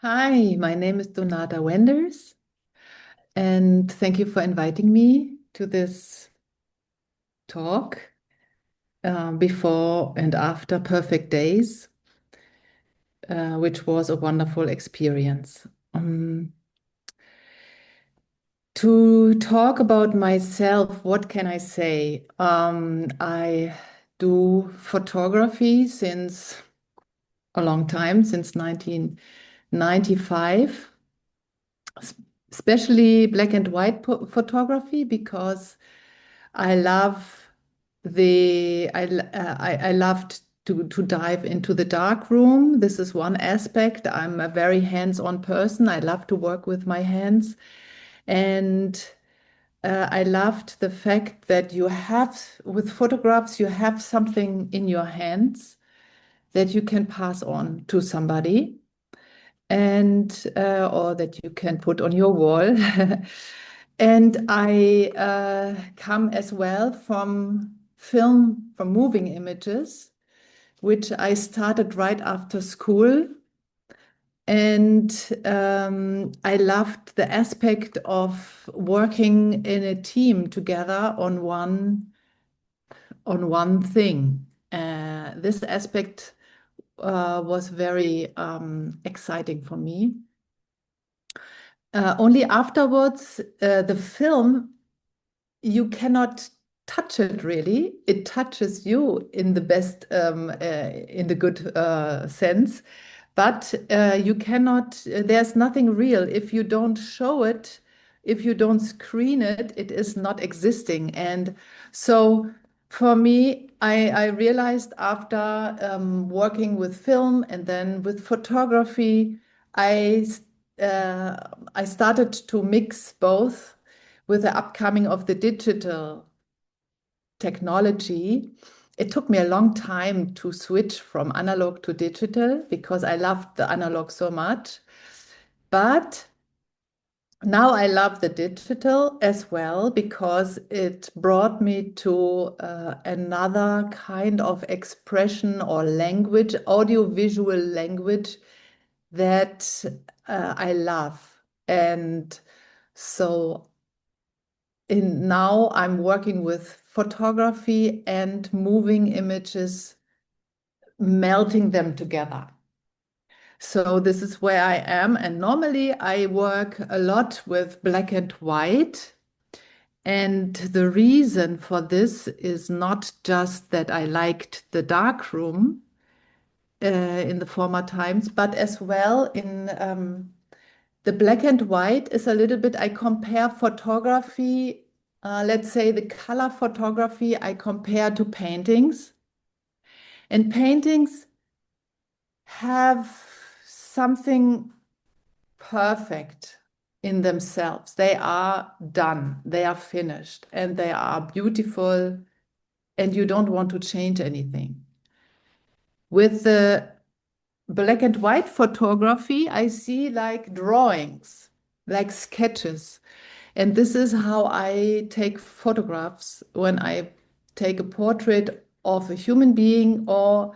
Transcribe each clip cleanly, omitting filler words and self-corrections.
Hi, my name is Donata Wenders, and thank you for inviting me to this talk before and after Perfect Days, which was a wonderful experience. To talk about myself, what can I say? I do photography since a long time, since 1995. Especially black and white photography, because I love I loved to dive into the dark room. This is one aspect. I'm a very hands-on person. I love to work with my hands, and I loved the fact that you have, with photographs, you have something in your hands that you can pass on to somebody, and or that you can put on your wall. And I come as well from film, from moving images, which I started right after school. And I loved the aspect of working in a team together on one thing. This aspect was very exciting for me. Only afterwards, the film, you cannot touch it really. It touches you in the best, in the good sense, but you cannot, there's nothing real. If you don't show it, if you don't screen it, it is not existing. And so for me, I realized after working with film and then with photography, I I started to mix both with the upcoming of the digital technology. It took me a long time to switch from analog to digital because I loved the analog so much. But now I love the digital as well because it brought me to another kind of expression or language, audiovisual language that I love. And so now I'm working with photography and moving images, melting them together. So this is where I am. And normally I work a lot with black and white. And the reason for this is not just that I liked the dark room in the former times, but as well in the black and white is a little bit, I compare photography, let's say the color photography, I compare to paintings. And paintings have something perfect in themselves. They are done, they are finished, and they are beautiful, and you don't want to change anything. With the black and white photography, I see like drawings, like sketches. And this is how I take photographs when I take a portrait of a human being or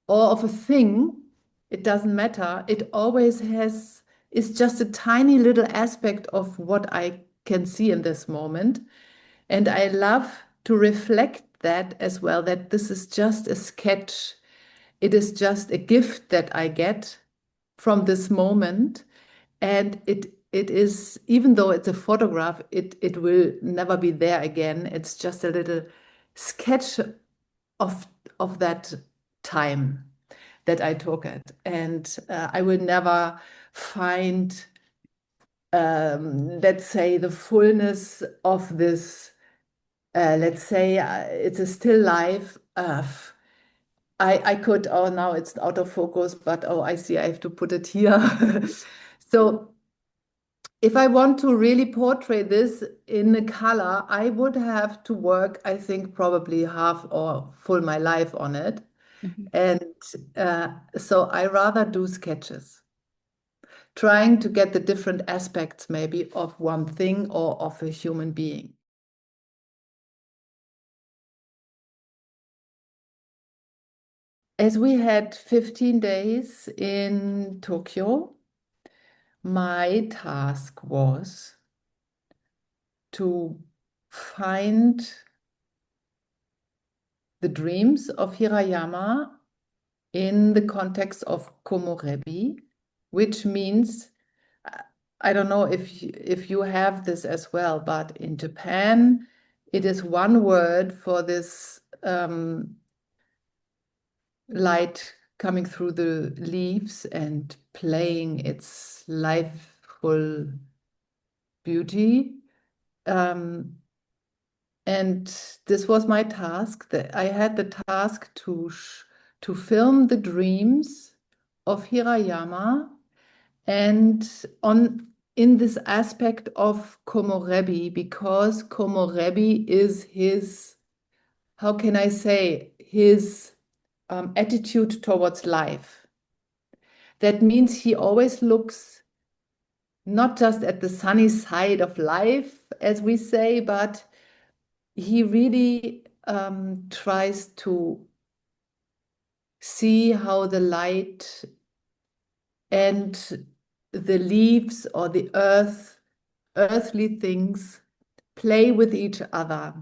of a thing. It doesn't matter. It always has, it's just a tiny little aspect of what I can see in this moment. And I love to reflect that as well, that this is just a sketch. It is just a gift that I get from this moment. And it is, even though it's a photograph, it will never be there again. It's just a little sketch of that time that I took it. And I will never find, let's say, the fullness of this, let's say, it's a still life. I could, oh, now it's out of focus, but oh, I see, I have to put it here. So if I want to really portray this in a color, I would have to work, I think, probably half or full my life on it. And so I rather do sketches, trying to get the different aspects maybe of one thing or of a human being. As we had 15 days in Tokyo, my task was to find the dreams of Hirayama in the context of komorebi, which means, I don't know if you have this as well, but in Japan, it is one word for this light coming through the leaves and playing its lifeful beauty. And this was my task. I had the task to film the dreams of Hirayama, and in this aspect of komorebi, because komorebi is his, how can I say, his attitude towards life. That means he always looks not just at the sunny side of life, as we say, but he really tries to see how the light and the leaves or the earthly things play with each other.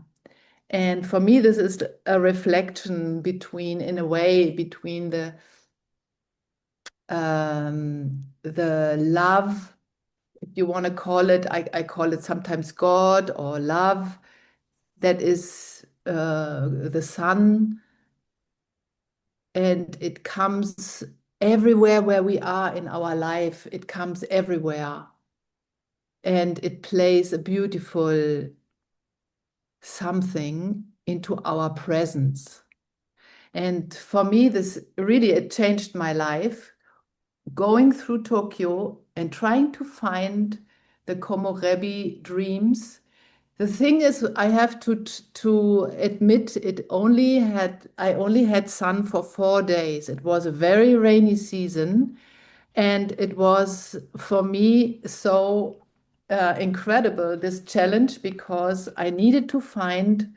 And for me, this is a reflection between, in a way, between the love, if you want to call it, I call it sometimes God or love, that is the sun, and it comes everywhere where we are in our life. It comes everywhere, and it plays a beautiful something into our presence. And for me, this really, it changed my life, going through Tokyo and trying to find the komorebi dreams. The thing is, I have to admit, I only had sun for 4 days. It was a very rainy season, and it was for me so incredible, this challenge, because I needed to find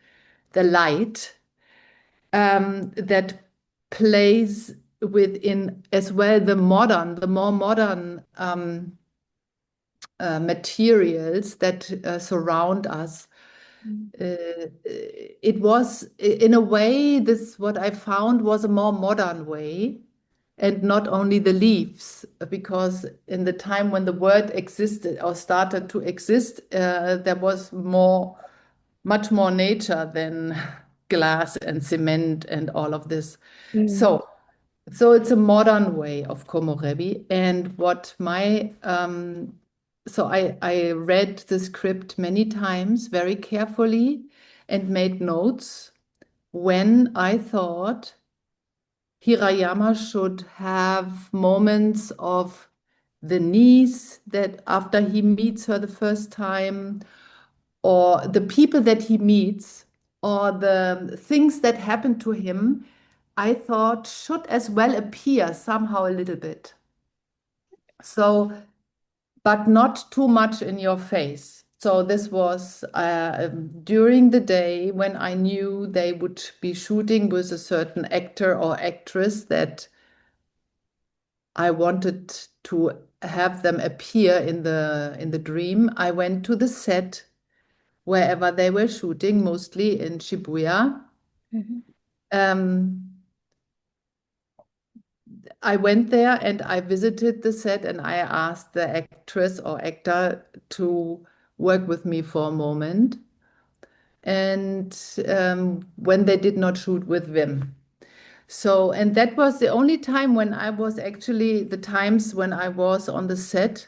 the light that plays within as well the more modern materials that surround us. It was, in a way, this, what I found was a more modern way, and not only the leaves, because in the time when the word existed or started to exist, there was much more nature than glass and cement and all of this. So it's a modern way of komorebi. And what my so I read the script many times very carefully and made notes when I thought Hirayama should have moments of the niece that after he meets her the first time, or the people that he meets, or the things that happen to him, I thought should as well appear somehow a little bit. So, but not too much in your face. So this was during the day when I knew they would be shooting with a certain actor or actress that I wanted to have them appear in the dream. I went to the set wherever they were shooting, mostly in Shibuya. I went there and I visited the set, and I asked the actress or actor to work with me for a moment. And when they did not shoot with Wim. So, and that was the only time when I was actually, the times when I was on the set,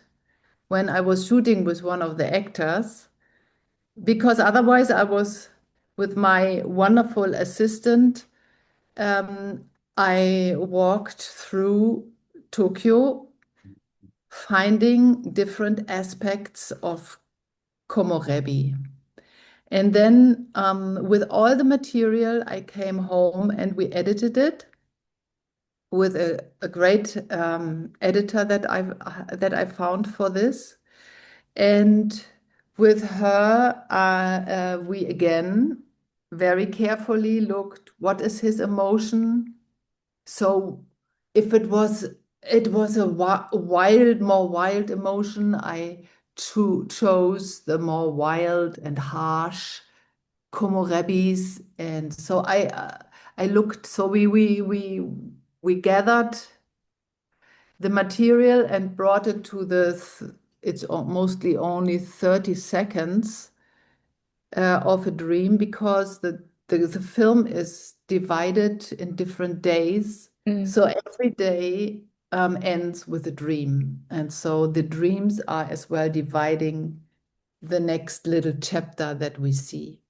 when I was shooting with one of the actors, because otherwise I was with my wonderful assistant. I walked through Tokyo, finding different aspects of komorebi. And then with all the material, I came home and we edited it with a great editor that I found for this. And with her, we again very carefully looked, what is his emotion? So if it was it was a more wild emotion. I chose the more wild and harsh Komorebis, and so I looked. So we gathered the material and brought it to it's mostly only 30 seconds of a dream, because the film is divided in different days. So every day ends with a dream. And so the dreams are as well dividing the next little chapter that we see.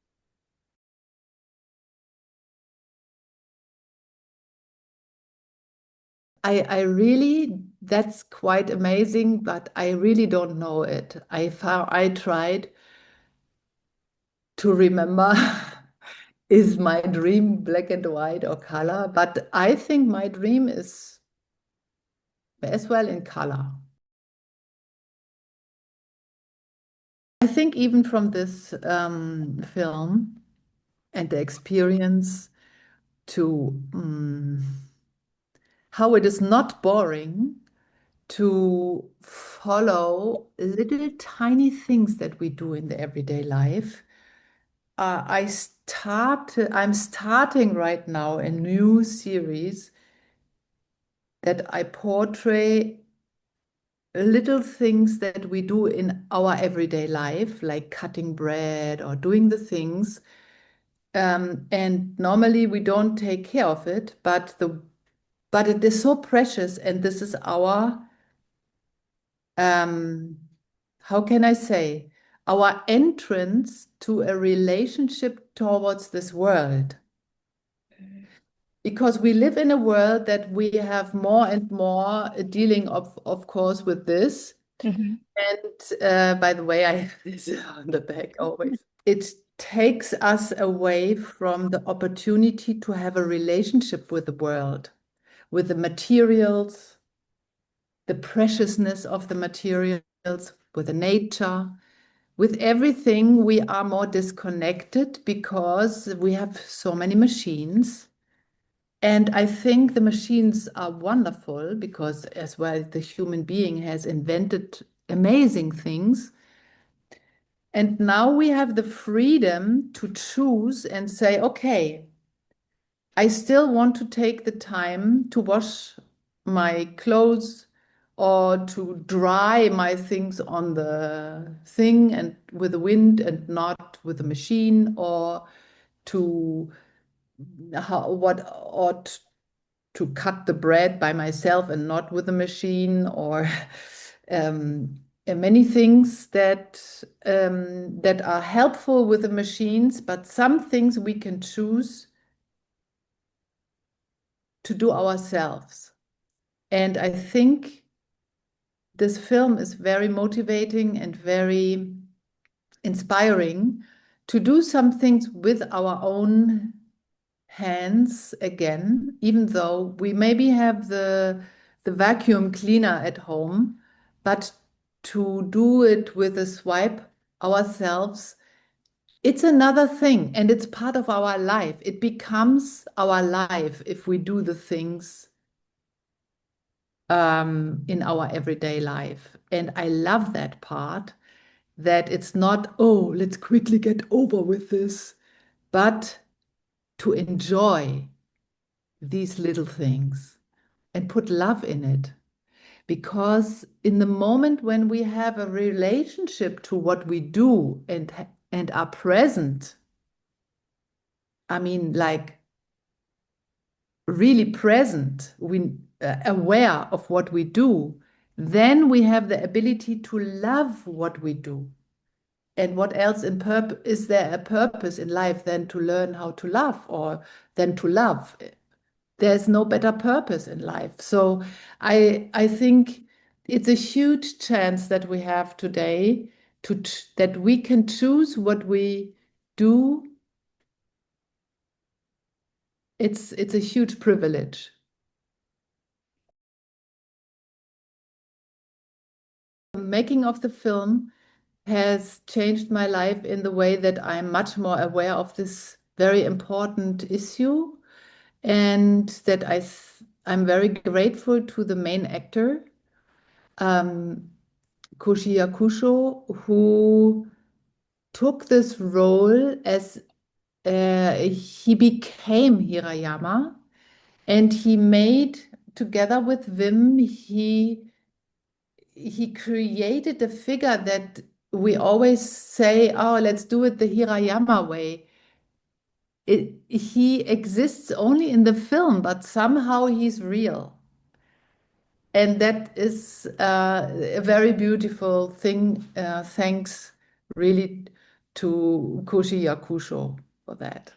I really, that's quite amazing, but I really don't know it. I tried to remember is my dream black and white or color, but I think my dream is as well in color. I think even from this film and the experience to how it is not boring to follow little tiny things that we do in the everyday life. I'm starting right now a new series that I portray little things that we do in our everyday life, like cutting bread or doing the things. And normally we don't take care of it, but it is so precious, and this is our how can I say, our entrance to a relationship towards this world. Because we live in a world that we have more and more dealing of course, with this. And by the way, I have this on the back always. It takes us away from the opportunity to have a relationship with the world, with the materials, the preciousness of the materials, with the nature. With everything, we are more disconnected because we have so many machines. And I think the machines are wonderful because as well the human being has invented amazing things. And now we have the freedom to choose and say, okay, I still want to take the time to wash my clothes or to dry my things on the thing and with the wind and not with the machine, or to to cut the bread by myself and not with the machine, or many things that are helpful with the machines, but some things we can choose to do ourselves. And I think this film is very motivating and very inspiring to do some things with our own hands again, even though we maybe have the vacuum cleaner at home, but to do it with a swipe ourselves, it's another thing, and it's part of our life. It becomes our life if we do the things in our everyday life. And I love that part, that it's not, oh, let's quickly get over with this, but to enjoy these little things and put love in it. Because in the moment when we have a relationship to what we do and are present, I mean, like really present, aware of what we do, then we have the ability to love what we do. And what else is there a purpose in life than to learn how to love, or than to love? There's no better purpose in life. So I think it's a huge chance that we have today that we can choose what we do. It's a huge privilege. The making of the film has changed my life in the way that I'm much more aware of this very important issue, and that I'm very grateful to the main actor, 𝘗𝘕𝘀𝘁𝑢𝑠ho, who took this role as he became Hirayama, and he made, together with Wim, he created a figure that we always say, oh, let's do it the Hirayama way. He exists only in the film, but somehow he's real. And that is a very beautiful thing. Thanks really to 𝘗𝘕𝘀𝘁𝑢𝑠ho for that.